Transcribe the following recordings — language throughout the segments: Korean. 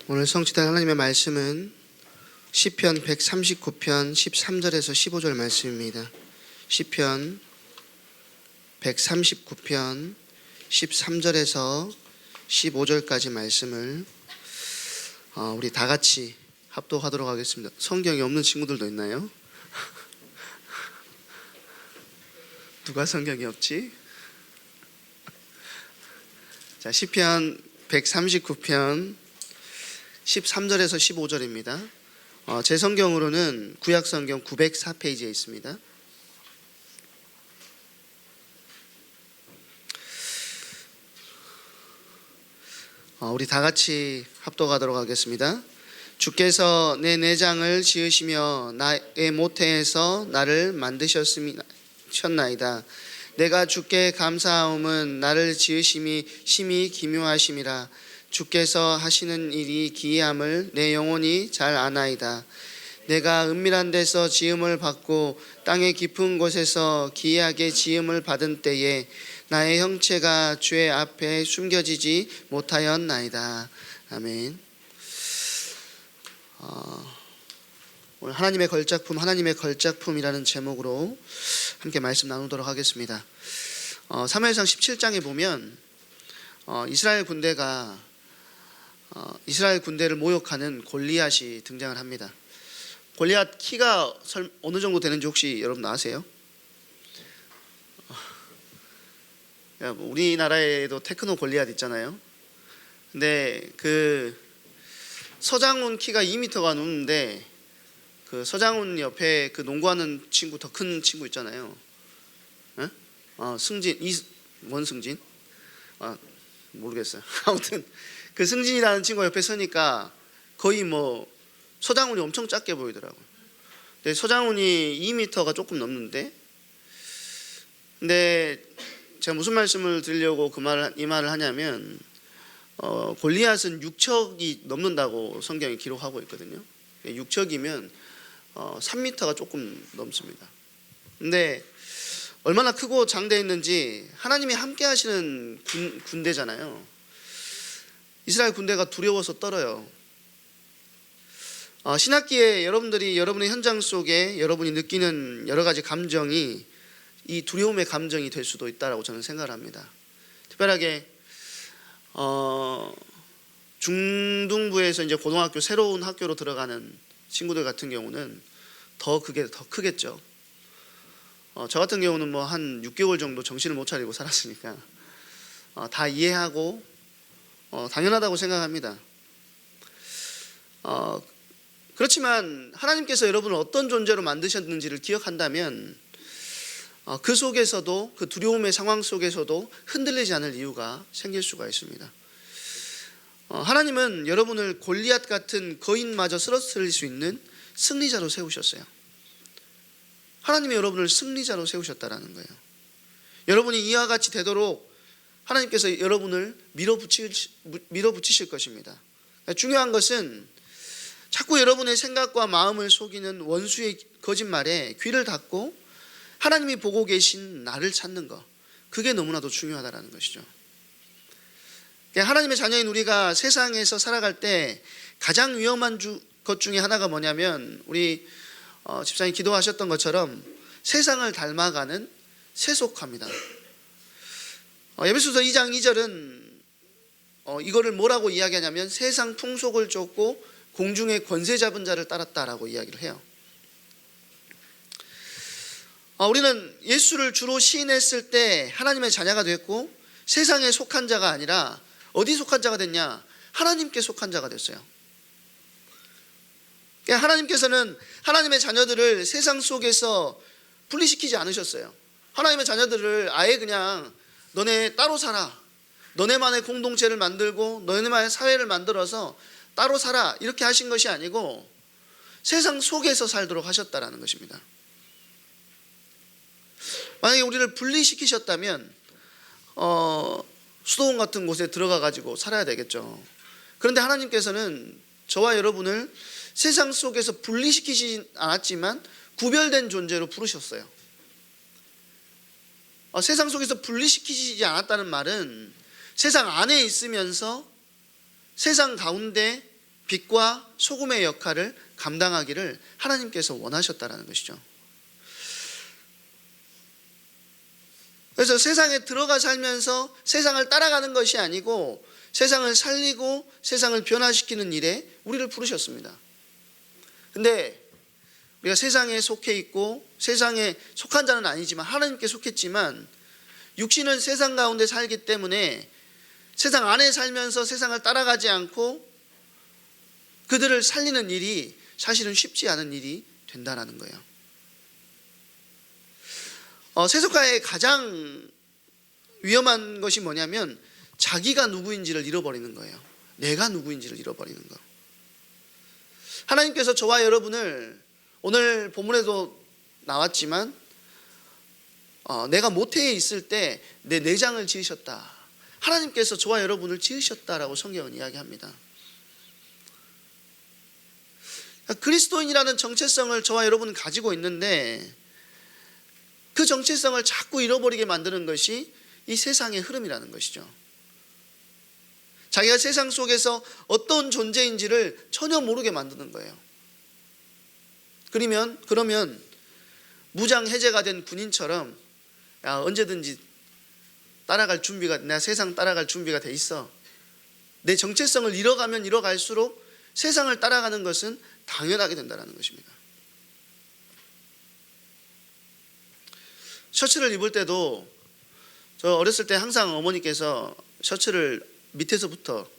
오늘 성취된 하나님의 말씀은 시편 139편 13절에서 15절 말씀입니다. 시편 139편 13절에서 15절까지 말씀을 우리 다 같이 합독하도록 하겠습니다. 성경이 없는 친구들도 있나요? 누가 성경이 없지? 자, 시편 139편 13절에서 15절입니다. 제 성경으로는 구약성경 904페이지에 있습니다. 우리 다 같이 합독하도록 하겠습니다. 주께서 내 내장을 지으시며 나의 모태에서 나를 만드셨나이다. 내가 주께 감사하옴은 나를 지으심이 심히 기묘하심이라. 주께서 하시는 일이 기이함을 내 영혼이 잘 아나이다. 내가 은밀한 데서 지음을 받고 땅의 깊은 곳에서 기이하게 지음을 받은 때에 나의 형체가 주의 앞에 숨겨지지 못하였나이다. 아멘. 오늘 하나님의 걸작품이라는 제목으로 함께 말씀 나누도록 하겠습니다. 사무엘상 17장에 보면 이스라엘 군대를 모욕하는 골리앗이 등장을 합니다. 골리앗 키가 어느 정도 되는지 혹시 여러분 아세요? 우리나라에도 테크노 골리앗 있잖아요. 근데 그 서장훈 키가 2m가 넘는데 그 서장훈 옆에 그 농구하는 친구, 더 큰 친구 있잖아요. 승진, 원승진? 모르겠어요. 아무튼 그 승진이라는 친구 옆에 서니까 거의 서장훈이 엄청 작게 보이더라고요. 근데 서장훈이 2m가 조금 넘는데, 근데 제가 무슨 말씀을 드리려고 이 말을 하냐면, 골리앗은 6척이 넘는다고 성경이 기록하고 있거든요. 6척이면 3m가 조금 넘습니다. 근데 얼마나 크고 장대했는지, 하나님이 함께 하시는 군대잖아요. 이스라엘 군대가 두려워서 떨어요. 신학기에 여러분의 현장 속에 여러분이 느끼는 여러 가지 감정이 이 두려움의 감정이 될 수도 있다라고 저는 생각을 합니다. 특별하게 중등부에서 이제 고등학교 새로운 학교로 들어가는 친구들 같은 경우는 그게 더 크겠죠. 저 같은 경우는 한 6개월 정도 정신을 못 차리고 살았으니까 다 이해하고 당연하다고 생각합니다. 그렇지만 하나님께서 여러분을 어떤 존재로 만드셨는지를 기억한다면 그 속에서도, 그 두려움의 상황 속에서도 흔들리지 않을 이유가 생길 수가 있습니다. 하나님은 여러분을 골리앗 같은 거인마저 쓰러뜨릴 수 있는 승리자로 세우셨어요. 하나님이 여러분을 승리자로 세우셨다라는 거예요. 여러분이 이와 같이 되도록 하나님께서 여러분을 밀어붙이실 것입니다. 중요한 것은 자꾸 여러분의 생각과 마음을 속이는 원수의 거짓말에 귀를 닫고 하나님이 보고 계신 나를 찾는 것, 그게 너무나도 중요하다는 것이죠. 하나님의 자녀인 우리가 세상에서 살아갈 때 가장 위험한 것 중에 하나가 뭐냐면, 우리 집사님 기도하셨던 것처럼 세상을 닮아가는 세속화입니다. 에베소서 2장 2절은 이거를 뭐라고 이야기하냐면, 세상 풍속을 쫓고 공중의 권세 잡은 자를 따랐다라고 이야기를 해요. 우리는 예수를 주로 시인했을 때 하나님의 자녀가 됐고, 세상에 속한 자가 아니라 어디 속한 자가 됐냐? 하나님께 속한 자가 됐어요. 하나님께서는 하나님의 자녀들을 세상 속에서 분리시키지 않으셨어요. 하나님의 자녀들을 아예 그냥 너네 따로 살아, 너네만의 공동체를 만들고 너네만의 사회를 만들어서 따로 살아, 이렇게 하신 것이 아니고 세상 속에서 살도록 하셨다라는 것입니다. 만약에 우리를 분리시키셨다면 수도원 같은 곳에 들어가 가지고 살아야 되겠죠. 그런데 하나님께서는 저와 여러분을 세상 속에서 분리시키지 않았지만 구별된 존재로 부르셨어요. 세상 속에서 분리시키지 않았다는 말은 세상 안에 있으면서 세상 가운데 빛과 소금의 역할을 감당하기를 하나님께서 원하셨다라는 것이죠. 그래서 세상에 들어가 살면서 세상을 따라가는 것이 아니고 세상을 살리고 세상을 변화시키는 일에 우리를 부르셨습니다. 근데 우리가 세상에 속해 있고 세상에 속한 자는 아니지만 하나님께 속했지만 육신은 세상 가운데 살기 때문에 세상 안에 살면서 세상을 따라가지 않고 그들을 살리는 일이 사실은 쉽지 않은 일이 된다는 거예요. 세속화의 가장 위험한 것이 뭐냐면 자기가 누구인지를 잃어버리는 거예요. 내가 누구인지를 잃어버리는 거. 하나님께서 저와 여러분을 오늘 본문에도 나왔지만 내가 모태에 있을 때 내 내장을 지으셨다. 하나님께서 저와 여러분을 지으셨다라고 성경은 이야기합니다. 그리스도인이라는 정체성을 저와 여러분은 가지고 있는데 그 정체성을 자꾸 잃어버리게 만드는 것이 이 세상의 흐름이라는 것이죠. 자기가 세상 속에서 어떤 존재인지를 전혀 모르게 만드는 거예요. 그러면 무장 해제가 된 군인처럼 언제든지 내가 세상 따라갈 준비가 돼 있어. 내 정체성을 잃어가면 잃어갈수록 세상을 따라가는 것은 당연하게 된다는 것입니다. 셔츠를 입을 때도 저 어렸을 때 항상 어머니께서 셔츠를 밑에서부터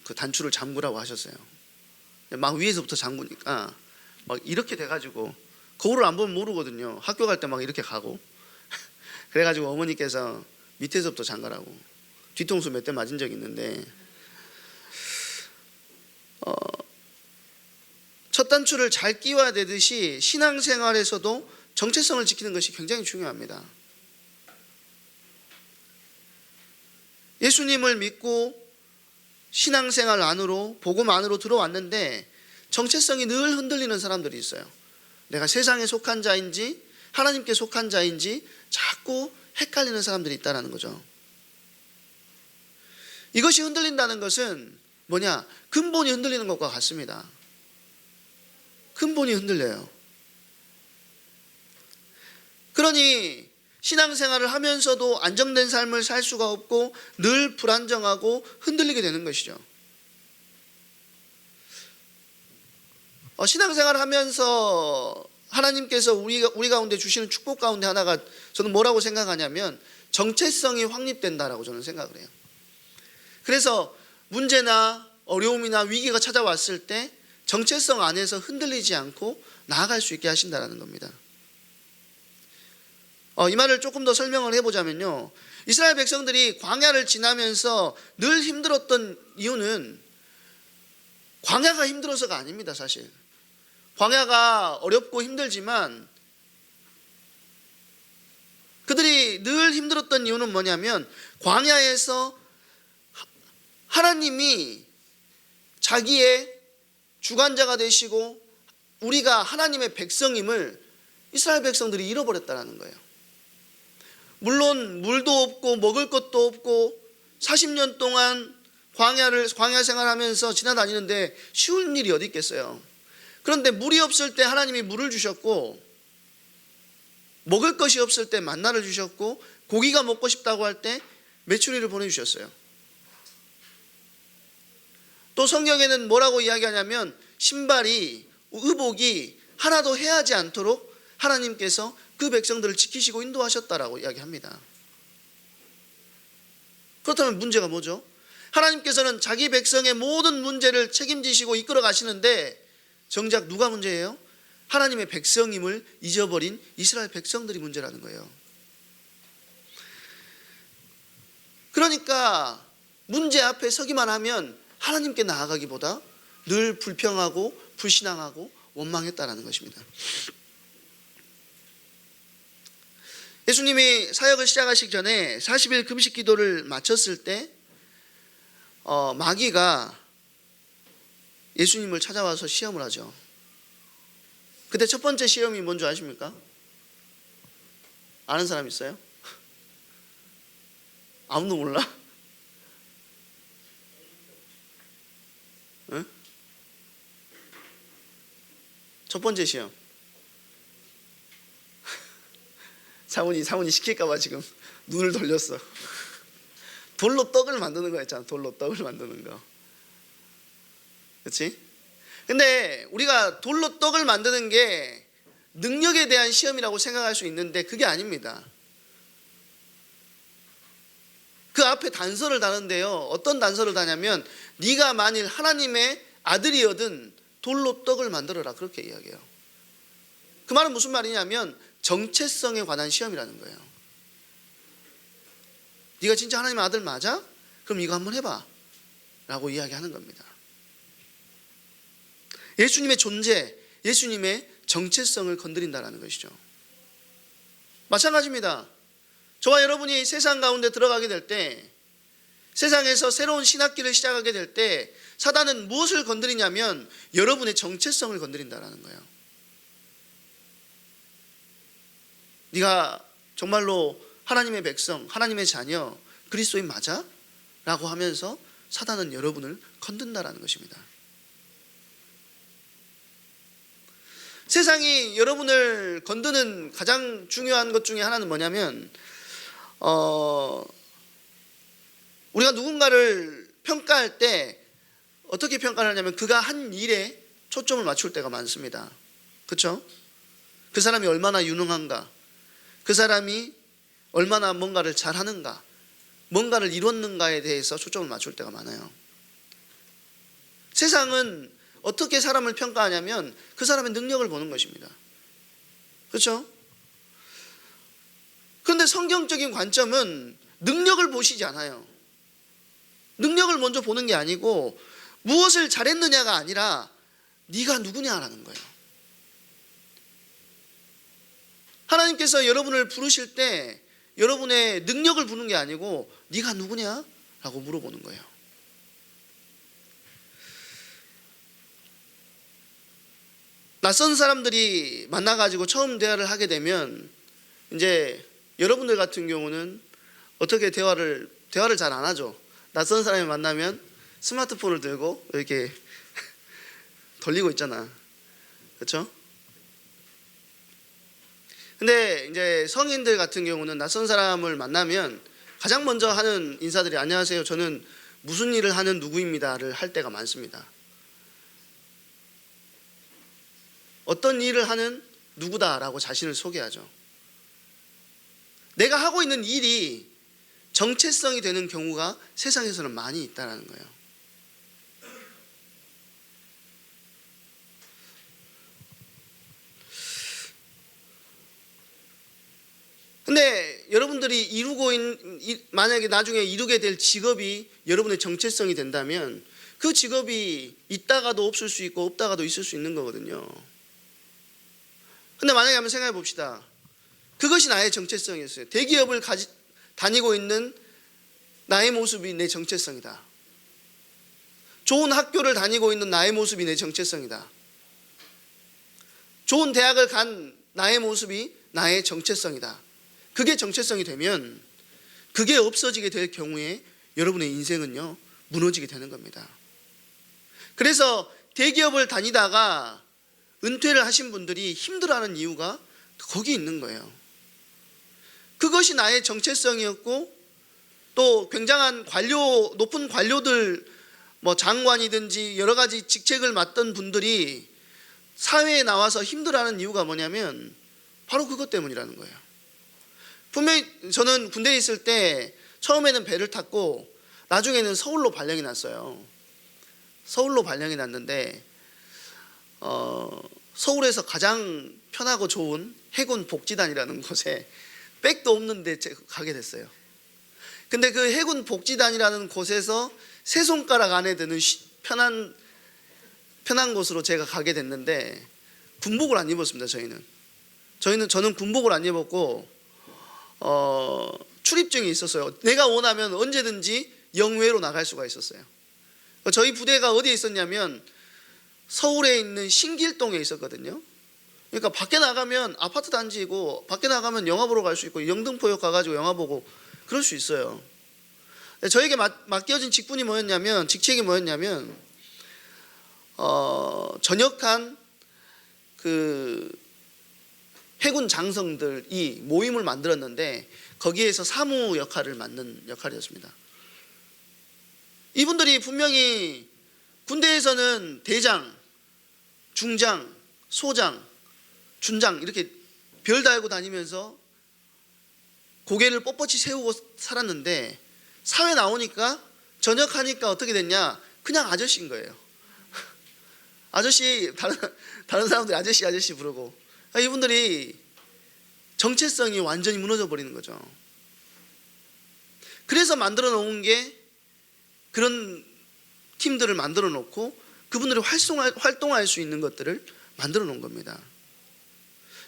그 단추를 잠그라고 하셨어요. 막 위에서부터 잠그니까 막 이렇게 돼가지고 거울을 안 보면 모르거든요. 학교 갈 때 막 이렇게 가고 그래가지고 어머니께서 밑에서부터 잠가라고 뒤통수 몇 대 맞은 적이 있는데 첫 단추를 잘 끼워야 되듯이 신앙생활에서도 정체성을 지키는 것이 굉장히 중요합니다. 예수님을 믿고 신앙생활 안으로 복음 안으로 들어왔는데 정체성이 늘 흔들리는 사람들이 있어요. 내가 세상에 속한 자인지 하나님께 속한 자인지 자꾸 헷갈리는 사람들이 있다는 거죠. 이것이 흔들린다는 것은 뭐냐? 근본이 흔들리는 것과 같습니다. 근본이 흔들려요. 그러니 신앙생활을 하면서도 안정된 삶을 살 수가 없고 늘 불안정하고 흔들리게 되는 것이죠. 신앙생활을 하면서 하나님께서 우리 가운데 주시는 축복 가운데 하나가 저는 뭐라고 생각하냐면 정체성이 확립된다라고 저는 생각을 해요. 그래서 문제나 어려움이나 위기가 찾아왔을 때 정체성 안에서 흔들리지 않고 나아갈 수 있게 하신다는 겁니다. 이 말을 조금 더 설명을 해보자면요, 이스라엘 백성들이 광야를 지나면서 늘 힘들었던 이유는 광야가 힘들어서가 아닙니다. 사실 광야가 어렵고 힘들지만 그들이 늘 힘들었던 이유는 뭐냐면 광야에서 하나님이 자기의 주관자가 되시고 우리가 하나님의 백성임을 이스라엘 백성들이 잃어버렸다는 거예요. 물론 물도 없고 먹을 것도 없고 40년 동안 광야 생활하면서 지나다니는데 쉬운 일이 어디 있겠어요. 그런데 물이 없을 때 하나님이 물을 주셨고 먹을 것이 없을 때 만나를 주셨고 고기가 먹고 싶다고 할 때 메추리를 보내주셨어요. 또 성경에는 뭐라고 이야기하냐면 신발이 의복이 하나도 해하지 않도록 하나님께서 그 백성들을 지키시고 인도하셨다라고 이야기합니다. 그렇다면 문제가 뭐죠? 하나님께서는 자기 백성의 모든 문제를 책임지시고 이끌어 가시는데 정작 누가 문제예요? 하나님의 백성임을 잊어버린 이스라엘 백성들이 문제라는 거예요. 그러니까 문제 앞에 서기만 하면 하나님께 나아가기보다 늘 불평하고 불신앙하고 원망했다라는 것입니다. 예수님이 사역을 시작하시기 전에 40일 금식 기도를 마쳤을 때 마귀가 예수님을 찾아와서 시험을 하죠. 그때 첫 번째 시험이 뭔지 아십니까? 아는 사람 있어요? 아무도 몰라? 응? 첫 번째 시험. 사모니 시킬까봐 지금 눈을 돌렸어. 돌로 떡을 만드는 거 있잖아. 돌로 떡을 만드는 거. 그렇지? 근데 우리가 돌로 떡을 만드는 게 능력에 대한 시험이라고 생각할 수 있는데 그게 아닙니다. 그 앞에 단서를 다는데요. 어떤 단서를 다냐면 네가 만일 하나님의 아들이거든 돌로 떡을 만들어라, 그렇게 이야기해요. 그 말은 무슨 말이냐면 정체성에 관한 시험이라는 거예요. 네가 진짜 하나님의 아들 맞아? 그럼 이거 한번 해봐 라고 이야기하는 겁니다. 예수님의 존재, 예수님의 정체성을 건드린다는 것이죠. 마찬가지입니다. 저와 여러분이 세상 가운데 들어가게 될 때, 세상에서 새로운 신학기를 시작하게 될 때 사단은 무엇을 건드리냐면 여러분의 정체성을 건드린다는 거예요. 네가 정말로 하나님의 백성, 하나님의 자녀, 그리스도인 맞아? 라고 하면서 사단은 여러분을 건든다는 것입니다. 세상이 여러분을 건드는 가장 중요한 것 중에 하나는 뭐냐면 우리가 누군가를 평가할 때 어떻게 평가를 하냐면 그가 한 일에 초점을 맞출 때가 많습니다. 그렇죠? 그 사람이 얼마나 유능한가, 그 사람이 얼마나 뭔가를 잘하는가, 뭔가를 이뤘는가에 대해서 초점을 맞출 때가 많아요. 세상은 어떻게 사람을 평가하냐면 그 사람의 능력을 보는 것입니다. 그렇죠? 그런데 성경적인 관점은 능력을 보시지 않아요. 능력을 먼저 보는 게 아니고 무엇을 잘했느냐가 아니라 네가 누구냐라는 거예요. 하나님께서 여러분을 부르실 때 여러분의 능력을 부르는 게 아니고 네가 누구냐라고 물어보는 거예요. 낯선 사람들이 만나가지고 처음 대화를 하게 되면 이제 여러분들 같은 경우는 어떻게 대화를 잘 안 하죠. 낯선 사람이 만나면 스마트폰을 들고 이렇게 돌리고 있잖아. 그렇죠? 근데 이제 성인들 같은 경우는 낯선 사람을 만나면 가장 먼저 하는 인사들이 안녕하세요, 저는 무슨 일을 하는 누구입니다를 할 때가 많습니다. 어떤 일을 하는 누구다라고 자신을 소개하죠. 내가 하고 있는 일이 정체성이 되는 경우가 세상에서는 많이 있다는 거예요. 근데 여러분들이 만약에 나중에 이루게 될 직업이 여러분의 정체성이 된다면 그 직업이 있다가도 없을 수 있고 없다가도 있을 수 있는 거거든요. 근데 만약에 한번 생각해 봅시다. 그것이 나의 정체성이었어요. 대기업을 다니고 있는 나의 모습이 내 정체성이다. 좋은 학교를 다니고 있는 나의 모습이 내 정체성이다. 좋은 대학을 간 나의 모습이 나의 정체성이다. 그게 정체성이 되면 그게 없어지게 될 경우에 여러분의 인생은요 무너지게 되는 겁니다. 그래서 대기업을 다니다가 은퇴를 하신 분들이 힘들어하는 이유가 거기 있는 거예요. 그것이 나의 정체성이었고 또 굉장한 높은 관료들, 장관이든지 여러 가지 직책을 맡던 분들이 사회에 나와서 힘들어하는 이유가 뭐냐면 바로 그것 때문이라는 거예요. 분명히 저는 군대에 있을 때 처음에는 배를 탔고 나중에는 서울로 발령이 났어요. 서울로 발령이 났는데 서울에서 가장 편하고 좋은 해군 복지단이라는 곳에 백도 없는데 제가 가게 됐어요. 근데 그 해군 복지단이라는 곳에서 세 손가락 안에 드는 편한 곳으로 제가 가게 됐는데 군복을 안 입었습니다. 저는 군복을 안 입었고 출입증이 있었어요. 내가 원하면 언제든지 영외로 나갈 수가 있었어요. 저희 부대가 어디에 있었냐면 서울에 있는 신길동에 있었거든요. 그러니까 밖에 나가면 아파트 단지이고 밖에 나가면 영화 보러 갈 수 있고 영등포역 가가지고 영화 보고 그럴 수 있어요. 저에게 맡겨진 직책이 뭐였냐면 전역한 그 해군 장성들이 모임을 만들었는데 거기에서 사무 역할을 맡는 역할이었습니다. 이분들이 분명히 군대에서는 대장, 중장, 소장, 준장 이렇게 별 달고 다니면서 고개를 뻣뻣이 세우고 살았는데 사회 나오니까 전역하니까 어떻게 됐냐? 그냥 아저씨인 거예요. 아저씨, 다른 사람들이 아저씨 부르고, 이분들이 정체성이 완전히 무너져 버리는 거죠. 그래서 만들어 놓은 게 그런 팀들을 만들어 놓고 그분들이 활동할 수 있는 것들을 만들어 놓은 겁니다.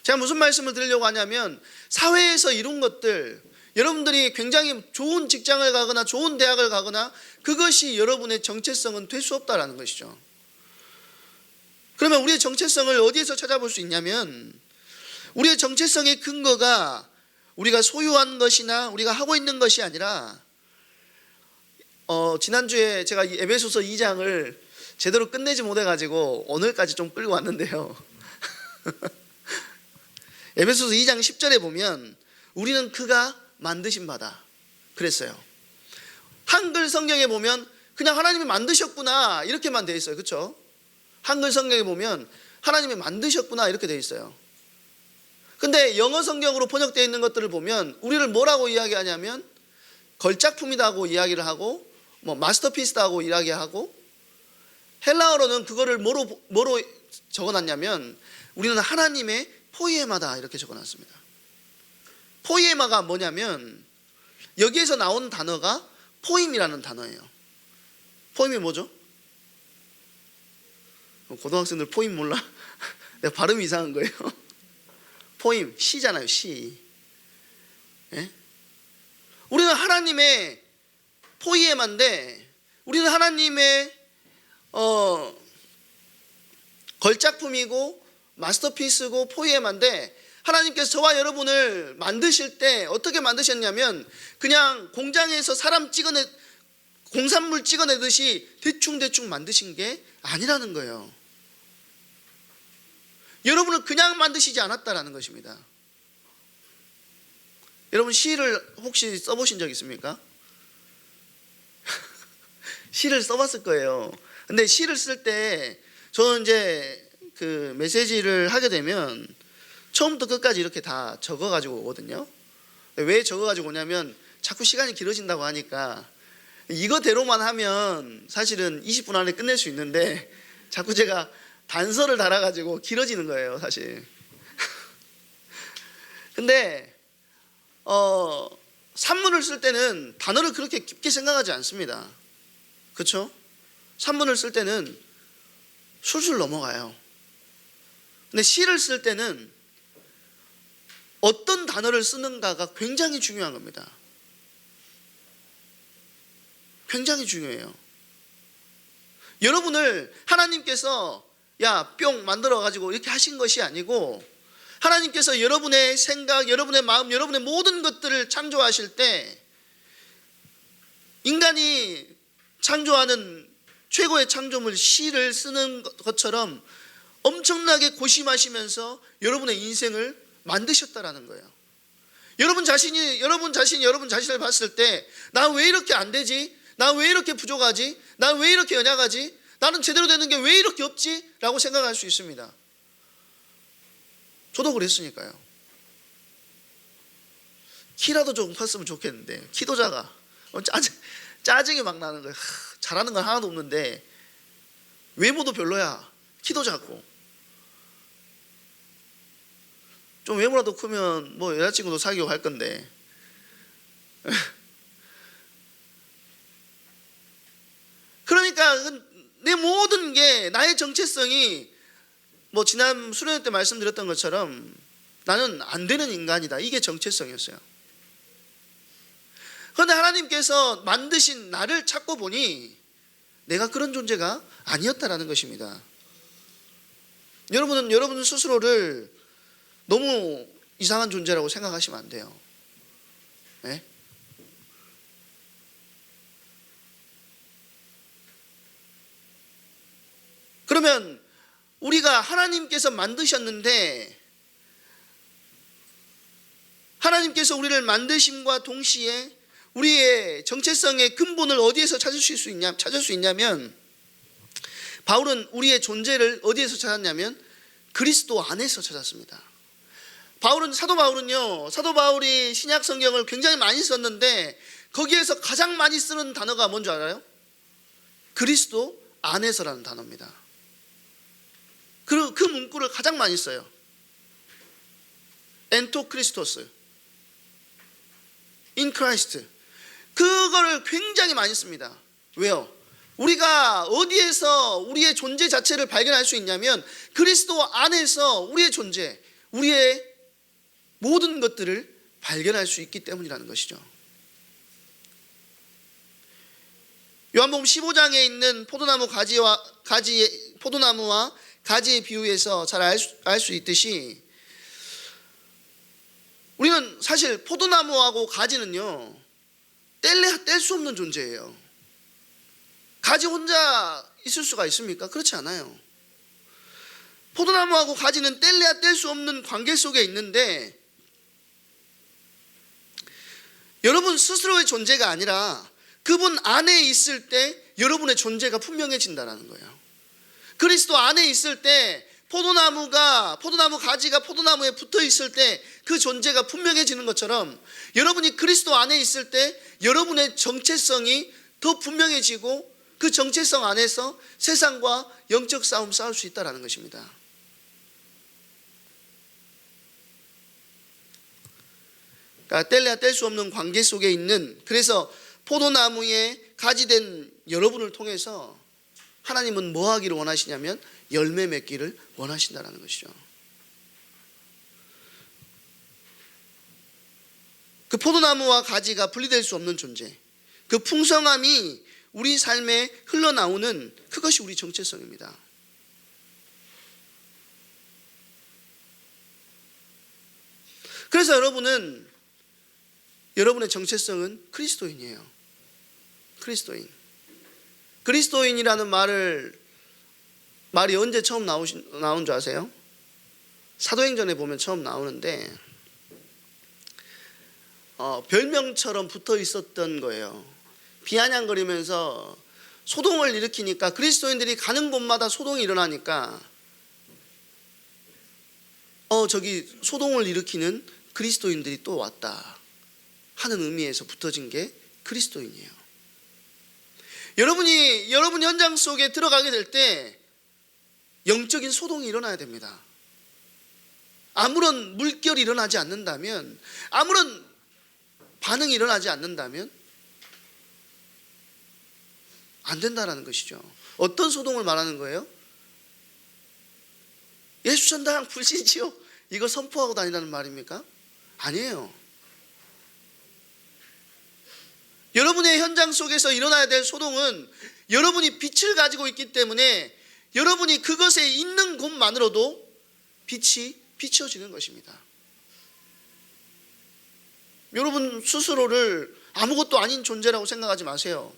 제가 무슨 말씀을 드리려고 하냐면, 사회에서 이룬 것들, 여러분들이 굉장히 좋은 직장을 가거나 좋은 대학을 가거나 그것이 여러분의 정체성은 될 수 없다라는 것이죠. 그러면 우리의 정체성을 어디에서 찾아볼 수 있냐면, 우리의 정체성의 근거가 우리가 소유한 것이나 우리가 하고 있는 것이 아니라, 지난주에 제가 에베소서 2장을 제대로 끝내지 못해가지고 오늘까지 좀 끌고 왔는데요. 에베소서 2장 10절에 보면 우리는 그가 만드신 바다 그랬어요. 한글 성경에 보면 그냥 하나님이 만드셨구나 이렇게만 되어 있어요. 그렇죠? 한글 성경에 보면 하나님이 만드셨구나 이렇게 되어 있어요. 근데 영어 성경으로 번역되어 있는 것들을 보면 우리를 뭐라고 이야기하냐면 걸작품이라고 이야기를 하고 마스터피스라고 이야기하고, 헬라어로는 그거를 뭐로 적어놨냐면 우리는 하나님의 포이에마다 이렇게 적어놨습니다. 포이에마가 뭐냐면 여기에서 나온 단어가 포임이라는 단어예요. 포임이 뭐죠? 고등학생들 포임 몰라? 내가 발음이 이상한 거예요. 포임, 시잖아요. 시. 예? 우리는 하나님의 포이에마인데, 우리는 하나님의 걸작품이고 마스터피스고 포이에마인데, 하나님께서 저와 여러분을 만드실 때 어떻게 만드셨냐면 그냥 공장에서 공산물 찍어내듯이 대충 만드신 게 아니라는 거예요. 여러분을 그냥 만드시지 않았다라는 것입니다. 여러분 시를 혹시 써보신 적 있습니까? 시를 써봤을 거예요. 근데 시를 쓸 때 저는 이제 그 메시지를 하게 되면 처음부터 끝까지 이렇게 다 적어가지고 오거든요. 왜 적어가지고 오냐면 자꾸 시간이 길어진다고 하니까, 이거대로만 하면 사실은 20분 안에 끝낼 수 있는데 자꾸 제가 단서를 달아가지고 길어지는 거예요, 사실. 근데 산문을 쓸 때는 단어를 그렇게 깊게 생각하지 않습니다. 그렇죠? 산문을 쓸 때는 술술 넘어가요. 근데 시를 쓸 때는 어떤 단어를 쓰는가가 굉장히 중요한 겁니다. 굉장히 중요해요. 여러분을 하나님께서 뿅 만들어가지고 이렇게 하신 것이 아니고, 하나님께서 여러분의 생각, 여러분의 마음, 여러분의 모든 것들을 창조하실 때 인간이 창조하는 최고의 창조물 시를 쓰는 것처럼 엄청나게 고심하시면서 여러분의 인생을 만드셨다라는 거예요. 여러분 자신을 봤을 때 나 왜 이렇게 안 되지? 나 왜 이렇게 부족하지? 나 왜 이렇게 연약하지? 나는 제대로 되는 게 왜 이렇게 없지? 라고 생각할 수 있습니다. 저도 그랬으니까요. 키라도 좀 컸으면 좋겠는데 키도 작아. 짜증이 막 나는 거예요. 잘하는 건 하나도 없는데 외모도 별로야. 키도 작고. 좀 외모라도 크면 뭐 여자친구도 사귀고 할 건데. 그러니까 내 모든 게, 나의 정체성이 지난 수련회 때 말씀드렸던 것처럼 나는 안 되는 인간이다. 이게 정체성이었어요. 그런데 하나님께서 만드신 나를 찾고 보니 내가 그런 존재가 아니었다라는 것입니다. 여러분 스스로를 너무 이상한 존재라고 생각하시면 안 돼요. 네? 그러면 우리가 하나님께서 만드셨는데, 하나님께서 우리를 만드심과 동시에 우리의 정체성의 근본을 어디에서 찾을 수 있냐면, 바울은 우리의 존재를 어디에서 찾았냐면 그리스도 안에서 찾았습니다. 사도 바울이 신약 성경을 굉장히 많이 썼는데 거기에서 가장 많이 쓰는 단어가 뭔지 알아요? 그리스도 안에서라는 단어입니다. 그 문구를 가장 많이 써요. 엔토 크리스토스, 인 크라이스트. 그거를 굉장히 많이 씁니다. 왜요? 우리가 어디에서 우리의 존재 자체를 발견할 수 있냐면 그리스도 안에서 우리의 존재, 우리의 모든 것들을 발견할 수 있기 때문이라는 것이죠. 요한복음 15장에 있는 포도나무와 가지의 비유에서 잘 알 수 있듯이, 우리는 사실 포도나무하고 가지는요 뗄 수 없는 존재예요. 가지 혼자 있을 수가 있습니까? 그렇지 않아요. 포도나무하고 가지는 뗄래야 뗄 수 없는 관계 속에 있는데, 여러분 스스로의 존재가 아니라 그분 안에 있을 때 여러분의 존재가 분명해진다는 거예요. 그리스도 안에 있을 때 포도나무 가지가 포도나무에 붙어 있을 때 그 존재가 분명해지는 것처럼, 여러분이 그리스도 안에 있을 때 여러분의 정체성이 더 분명해지고 그 정체성 안에서 세상과 영적 싸움 싸울 수 있다는 것입니다. 그러니까 뗄래야 뗄 수 없는 관계 속에 있는, 그래서 포도나무에 가지된 여러분을 통해서 하나님은 뭐 하기를 원하시냐면 열매 맺기를 원하신다는 것이죠. 그 포도나무와 가지가 분리될 수 없는 존재, 그 풍성함이 우리 삶에 흘러나오는 그것이 우리 정체성입니다. 그래서 여러분의 정체성은 그리스도인이에요. 그리스도인이라는 말이 언제 처음 나온 줄 아세요? 사도행전에 보면 처음 나오는데 별명처럼 붙어 있었던 거예요. 비아냥거리면서 소동을 일으키니까, 그리스도인들이 가는 곳마다 소동이 일어나니까 저기 소동을 일으키는 그리스도인들이 또 왔다 하는 의미에서 붙어진 게 그리스도인이에요. 여러분 현장 속에 들어가게 될 때 영적인 소동이 일어나야 됩니다. 아무런 물결이 일어나지 않는다면, 아무런 반응이 일어나지 않는다면 안 된다라는 것이죠. 어떤 소동을 말하는 거예요? 예수 전당 불신지요, 이거 선포하고 다니라는 말입니까? 아니에요. 여러분의 현장 속에서 일어나야 될 소동은 여러분이 빛을 가지고 있기 때문에 여러분이 그것에 있는 곳만으로도 빛이 비춰지는 것입니다. 여러분 스스로를 아무것도 아닌 존재라고 생각하지 마세요.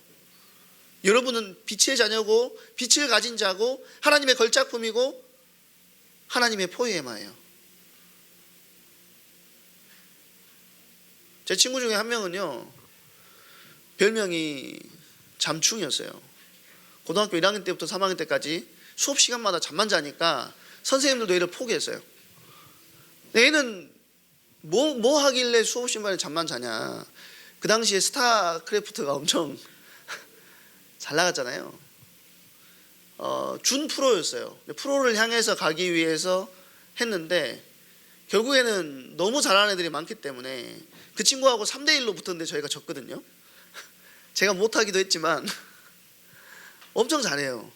여러분은 빛의 자녀고 빛을 가진 자고 하나님의 걸작품이고 하나님의 포에마예요. 제 친구 중에 한 명은요, 별명이 잠충이었어요. 고등학교 1학년 때부터 3학년 때까지 수업 시간마다 잠만 자니까 선생님들도 얘를 포기했어요. 얘는 뭐 하길래 수업 시간에 잠만 자냐. 그 당시에 스타크래프트가 엄청 잘 나갔잖아요. 준 프로였어요. 프로를 향해서 가기 위해서 했는데 결국에는 너무 잘하는 애들이 많기 때문에 그 친구하고 3대1로 붙었는데 저희가 졌거든요. 제가 못하기도 했지만 엄청 잘해요.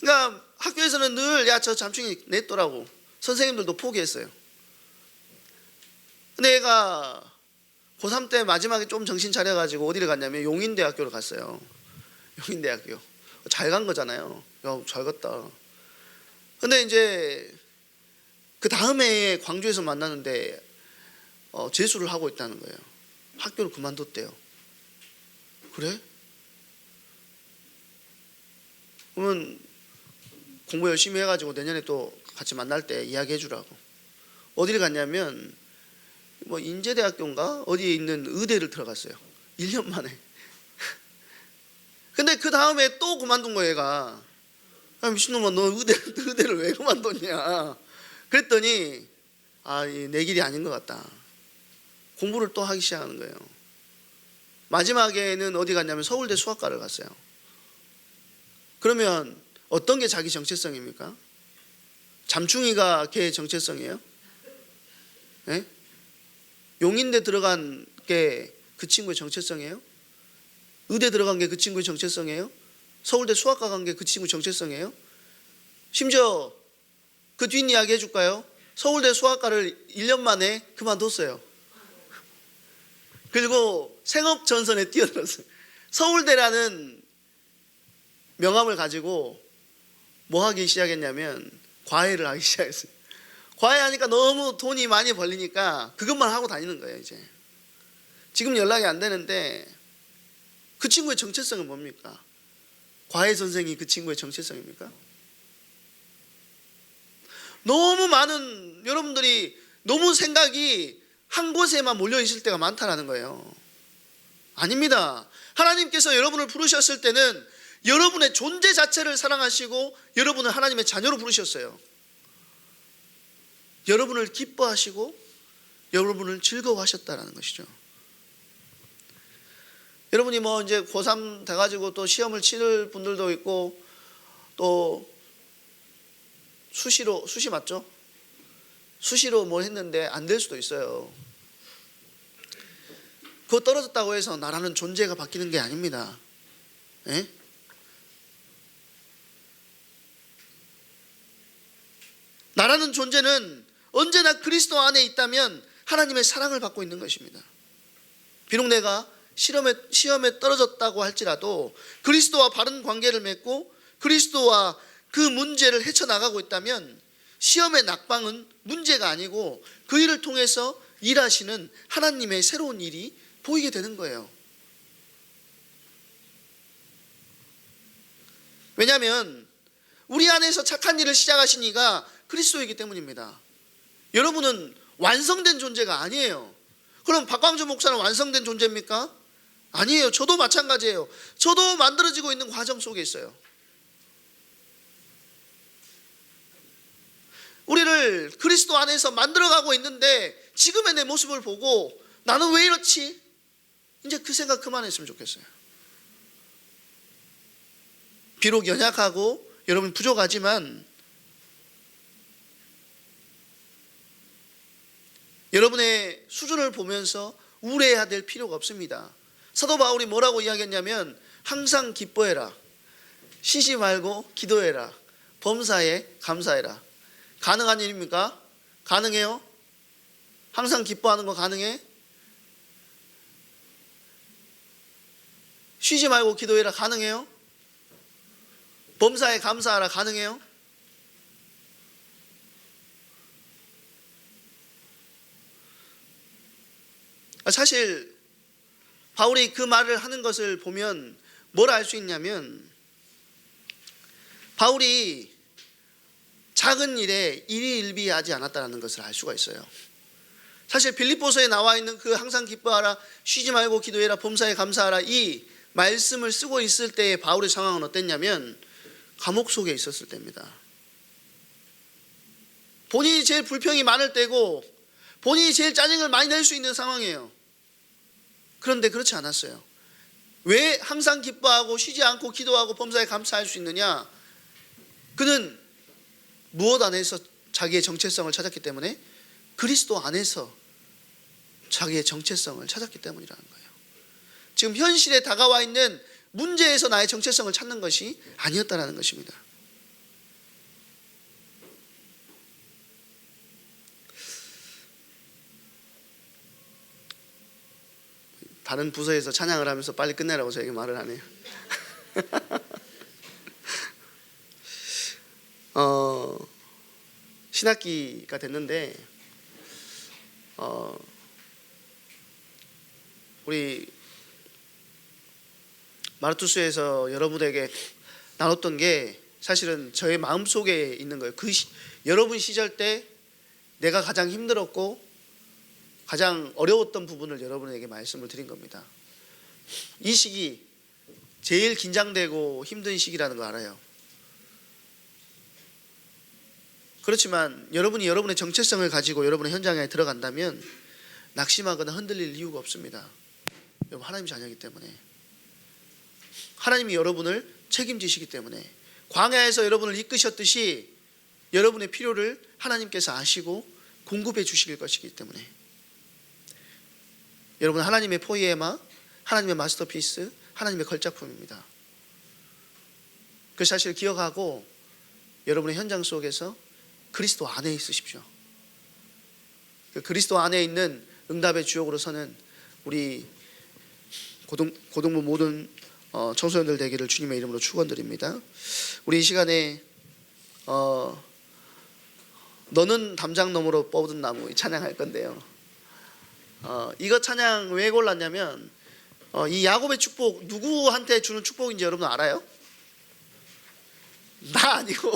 그러니까 학교에서는 늘 야, 저 잠충이 냈더라고. 선생님들도 포기했어요. 근데 얘가 고3 때 마지막에 좀 정신 차려가지고 어디를 갔냐면 용인대학교를 갔어요. 용인대학교. 잘 간 거잖아요. 야, 잘 갔다. 근데 이제 그 다음에 광주에서 만나는데 재수를 하고 있다는 거예요. 학교를 그만뒀대요. 그래? 그러면 공부 열심히 해가지고 내년에 또 같이 만날 때 이야기해 주라고. 어디를 갔냐면 뭐 인제대학교인가 어디에 있는 의대를 들어갔어요. 1년 만에. 근데 그 다음에 또 그만둔 거예요. 얘가. 야, 미친놈아, 너 의대를 왜 그만뒀냐. 그랬더니 내 길이 아닌 것 같다. 공부를 또 하기 시작하는 거예요. 마지막에는 어디 갔냐면 서울대 수학과를 갔어요. 그러면 어떤 게 자기 정체성입니까? 잠충이가 걔의 정체성이에요? 네? 용인대 들어간 게 그 친구의 정체성이에요? 의대 들어간 게 그 친구의 정체성이에요? 서울대 수학과 간 게 그 친구의 정체성이에요? 심지어 그 뒷이야기 해줄까요? 서울대 수학과를 1년 만에 그만뒀어요. 그리고 생업전선에 뛰어들었어요. 서울대라는 명함을 가지고 뭐 하기 시작했냐면 과외를 하기 시작했어요. 과외하니까 너무 돈이 많이 벌리니까 그것만 하고 다니는 거예요. 이제 지금 연락이 안 되는데 그 친구의 정체성은 뭡니까? 과외 선생이 그 친구의 정체성입니까? 너무 많은 여러분들이 너무 생각이 한 곳에만 몰려 있을 때가 많다라는 거예요. 아닙니다. 하나님께서 여러분을 부르셨을 때는 여러분의 존재 자체를 사랑하시고 여러분을 하나님의 자녀로 부르셨어요. 여러분을 기뻐하시고 여러분을 즐거워하셨다라는 것이죠. 여러분이 뭐 이제 고3 돼가지고 또 시험을 치를 분들도 있고 또 수시 맞죠? 수시로 뭐 했는데 안 될 수도 있어요. 그거 떨어졌다고 해서 나라는 존재가 바뀌는 게 아닙니다. 예? 나라는 존재는 언제나 그리스도 안에 있다면 하나님의 사랑을 받고 있는 것입니다. 비록 내가 시험에 떨어졌다고 할지라도 그리스도와 바른 관계를 맺고 그리스도와 그 문제를 헤쳐나가고 있다면 시험의 낙방은 문제가 아니고 그 일을 통해서 일하시는 하나님의 새로운 일이 보이게 되는 거예요. 왜냐하면 우리 안에서 착한 일을 시작하신 이가 그리스도이기 때문입니다. 여러분은 완성된 존재가 아니에요. 그럼 박광주 목사는 완성된 존재입니까? 아니에요. 저도 마찬가지예요. 저도 만들어지고 있는 과정 속에 있어요. 우리를 그리스도 안에서 만들어가고 있는데 지금의 내 모습을 보고 나는 왜 이렇지? 이제 그 생각 그만했으면 좋겠어요. 비록 연약하고 여러분 부족하지만 여러분의 수준을 보면서 우울해야 될 필요가 없습니다. 사도 바울이 뭐라고 이야기했냐면 항상 기뻐해라. 쉬지 말고 기도해라. 범사에 감사해라. 가능한 일입니까? 가능해요? 항상 기뻐하는 거 가능해? 쉬지 말고 기도해라 가능해요? 범사에 감사하라 가능해요? 사실 바울이 그 말을 하는 것을 보면 뭘 알 수 있냐면 바울이 작은 일에 일희일비하지 않았다는 것을 알 수가 있어요. 사실 빌립보서에 나와 있는 그 항상 기뻐하라, 쉬지 말고 기도해라, 범사에 감사하라 이 말씀을 쓰고 있을 때의 바울의 상황은 어땠냐면 감옥 속에 있었을 때입니다. 본인이 제일 불평이 많을 때고 본인이 제일 짜증을 많이 낼 수 있는 상황이에요. 그런데 그렇지 않았어요. 왜 항상 기뻐하고 쉬지 않고 기도하고 범사에 감사할 수 있느냐? 그는 무엇 안에서 자기의 정체성을 찾았기 때문에 그리스도 안에서 자기의 정체성을 찾았기 때문이라는 거예요. 지금 현실에 다가와 있는 문제에서 나의 정체성을 찾는 것이 아니었다는 것입니다. 다른 부서에서 찬양을 하면서 빨리 끝내라고 저에게 말을 하네요. 신학기가 됐는데 우리 마르투스에서 여러분에게 나눴던 게 사실은 저의 마음속에 있는 거예요. 여러분 시절 때 내가 가장 힘들었고 가장 어려웠던 부분을 여러분에게 말씀을 드린 겁니다. 이 시기 제일 긴장되고 힘든 시기라는 거 알아요. 그렇지만 여러분이 여러분의 정체성을 가지고 여러분의 현장에 들어간다면 낙심하거나 흔들릴 이유가 없습니다. 여러분 하나님 자녀이기 때문에, 하나님이 여러분을 책임지시기 때문에, 광야에서 여러분을 이끄셨듯이 여러분의 필요를 하나님께서 아시고 공급해 주실 것이기 때문에, 여러분 하나님의 포이에마, 하나님의 마스터피스, 하나님의 걸작품입니다. 그 사실을 기억하고 여러분의 현장 속에서 그리스도 안에 있으십시오. 그 그리스도 안에 있는 응답의 주역으로 서는 우리 고등부 모든 청소년들 되기를 주님의 이름으로 축원드립니다. 우리 이 시간에 너는 담장 너머로 뻗은 나무 찬양할 건데요. 이거 찬양 왜 골랐냐면 이 야곱의 축복, 누구한테 주는 축복인지 여러분 알아요? 나 아니고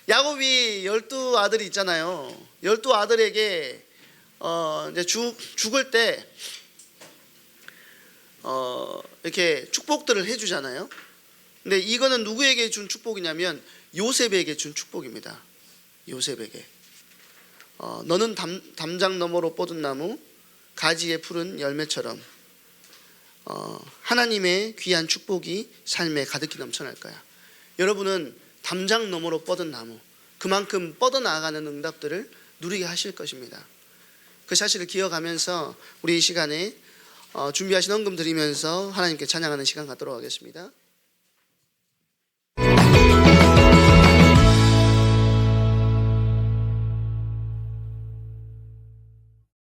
야곱이 12아들이 있잖아요. 12아들에게 이제 죽을 때 이렇게 축복들을 해주잖아요. 근데 이거는 누구에게 준 축복이냐면 요셉에게 준 축복입니다. 요셉에게. 너는 담장 너머로 뻗은 나무, 가지에 푸른 열매처럼 하나님의 귀한 축복이 삶에 가득히 넘쳐날 거야. 여러분은 담장 너머로 뻗은 나무, 그만큼 뻗어나가는 응답들을 누리게 하실 것입니다. 그 사실을 기억하면서 우리 이 시간에 준비하신 헌금 드리면서 하나님께 찬양하는 시간 갖도록 하겠습니다.